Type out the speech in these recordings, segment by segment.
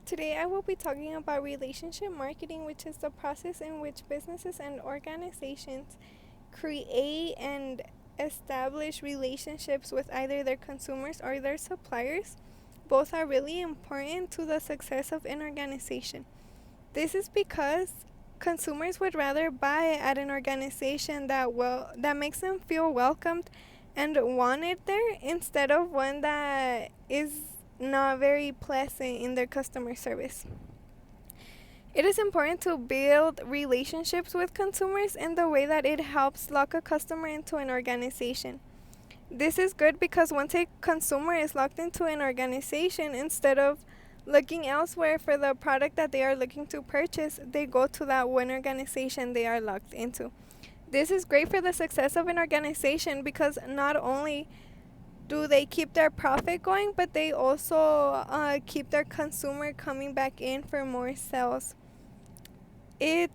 Today I will be talking about relationship marketing, which is the process in which businesses and organizations create and establish relationships with either their consumers or their suppliers. Both are really important to the success of an organization. This is because consumers would rather buy at an organization that makes them feel welcomed and wanted there instead of one that is not very pleasant in their customer service. It is important to build relationships with consumers in the way that it helps lock a customer into an organization. This is good because once a consumer is locked into an organization, instead of looking elsewhere for the product that they are looking to purchase, they go to that one organization they are locked into. This is great for the success of an organization because not only do they keep their profit going, but they also keep their consumer coming back in for more sales. It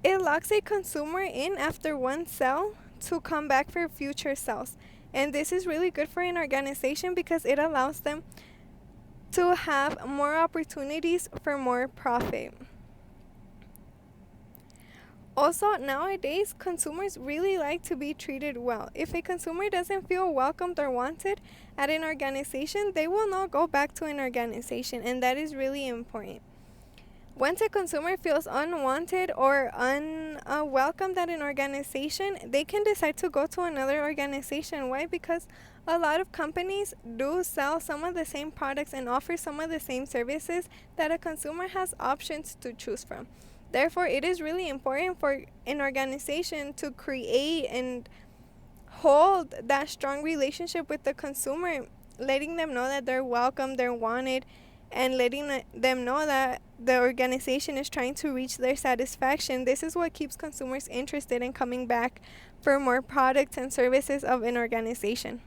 locks a consumer in after one sale to come back for future sales. And this is really good for an organization because it allows them to have more opportunities for more profit. Also, nowadays, consumers really like to be treated well. If a consumer doesn't feel welcomed or wanted at an organization, they will not go back to an organization, and that is really important. Once a consumer feels unwanted or unwelcomed at an organization, they can decide to go to another organization. Why? Because a lot of companies do sell some of the same products and offer some of the same services that a consumer has options to choose from. Therefore, it is really important for an organization to create and hold that strong relationship with the consumer, letting them know that they're welcome, they're wanted, and letting them know that the organization is trying to reach their satisfaction. This is what keeps consumers interested in coming back for more products and services of an organization.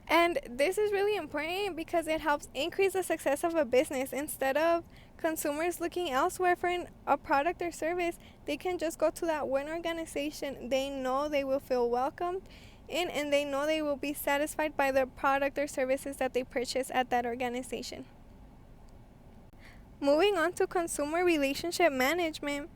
And this is really important because it helps increase the success of a business. Instead of consumers looking elsewhere for a product or service, they can just go to that one organization. They know they will feel welcomed in, and they know they will be satisfied by the product or services that they purchase at that organization. Moving on to consumer relationship management,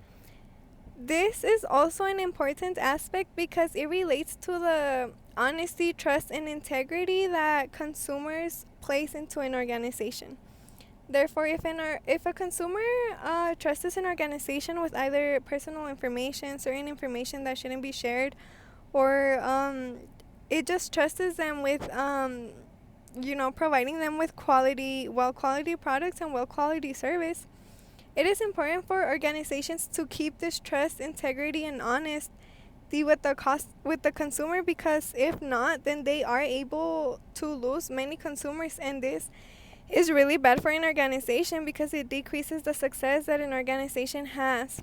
this is also an important aspect because it relates to the honesty, trust, and integrity that consumers place into an organization. Therefore, if a consumer trusts an organization with either personal information, certain information that shouldn't be shared, or it just trusts them with providing them with quality products and quality service, it is important for organizations to keep this trust, integrity, and honesty with the consumer, because if not, then they are able to lose many consumers, and this is really bad for an organization because it decreases the success that an organization has.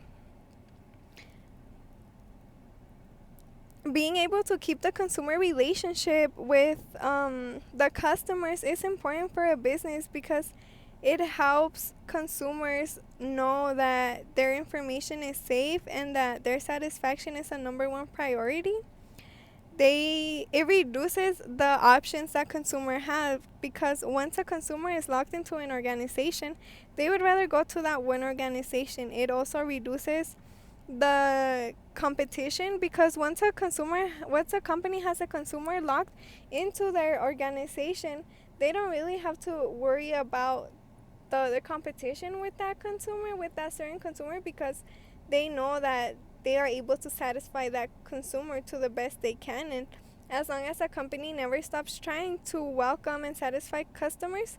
Being able to keep the consumer relationship with the customers is important for a business because it helps consumers know that their information is safe and that their satisfaction is a number one priority. It reduces the options that consumer have, because once a consumer is locked into an organization, they would rather go to that one organization. It also reduces the competition because once a company has a consumer locked into their organization, they don't really have to worry about the competition with that certain consumer, because they know that they are able to satisfy that consumer to the best they can. And as long as a company never stops trying to welcome and satisfy customers,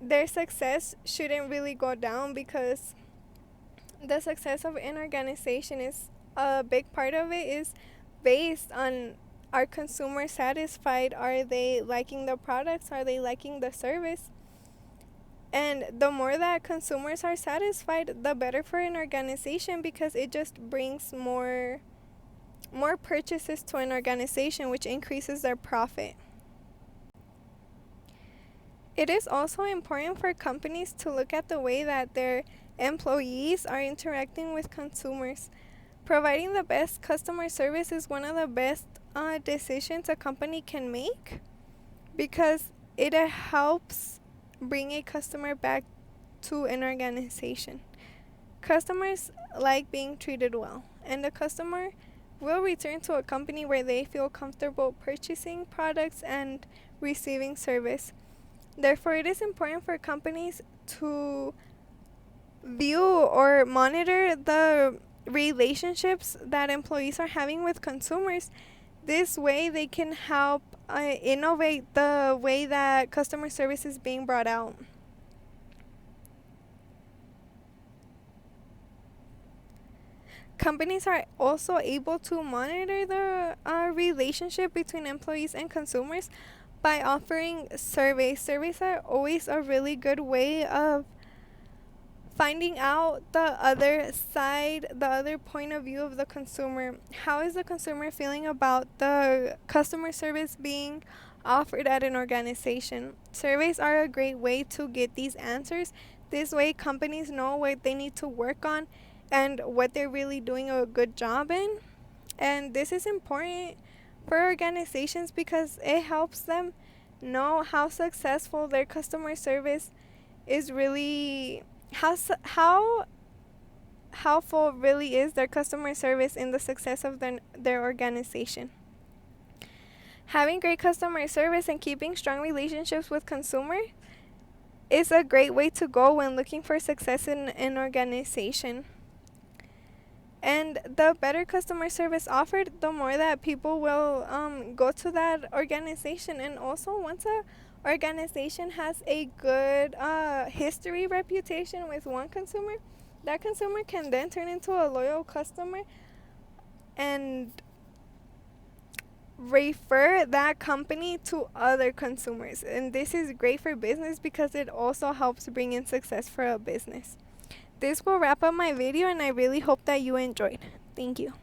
their success shouldn't really go down, because the success of an organization is a big part of it is based on, are consumers satisfied? Are they liking the products? Are they liking the service? And the more that consumers are satisfied, the better for an organization, because it just brings more purchases to an organization, which increases their profit. It is also important for companies to look at the way that their employees are interacting with consumers. Providing the best customer service is one of the best decisions a company can make, because it helps bring a customer back to an organization. Customers like being treated well, and the customer will return to a company where they feel comfortable purchasing products and receiving service. Therefore, it is important for companies to view or monitor the relationships that employees are having with consumers. This way, they can help innovate the way that customer service is being brought out. Companies are also able to monitor the relationship between employees and consumers by offering surveys. Surveys are always a really good way of finding out the other side, the other point of view of the consumer. How is the consumer feeling about the customer service being offered at an organization? Surveys are a great way to get these answers. This way, companies know what they need to work on and what they're really doing a good job in. And this is important for organizations because it helps them know how successful their customer service is really, how full really is their customer service in the success of their organization. Having great customer service and keeping strong relationships with consumers is a great way to go when looking for success in an organization. And the better customer service offered, the more that people will go to that organization. And also, once a organization has a good history reputation with one consumer, that consumer can then turn into a loyal customer and refer that company to other consumers. And this is great for business because it also helps bring in success for a business. This will wrap up my video, and I really hope that you enjoyed. Thank you.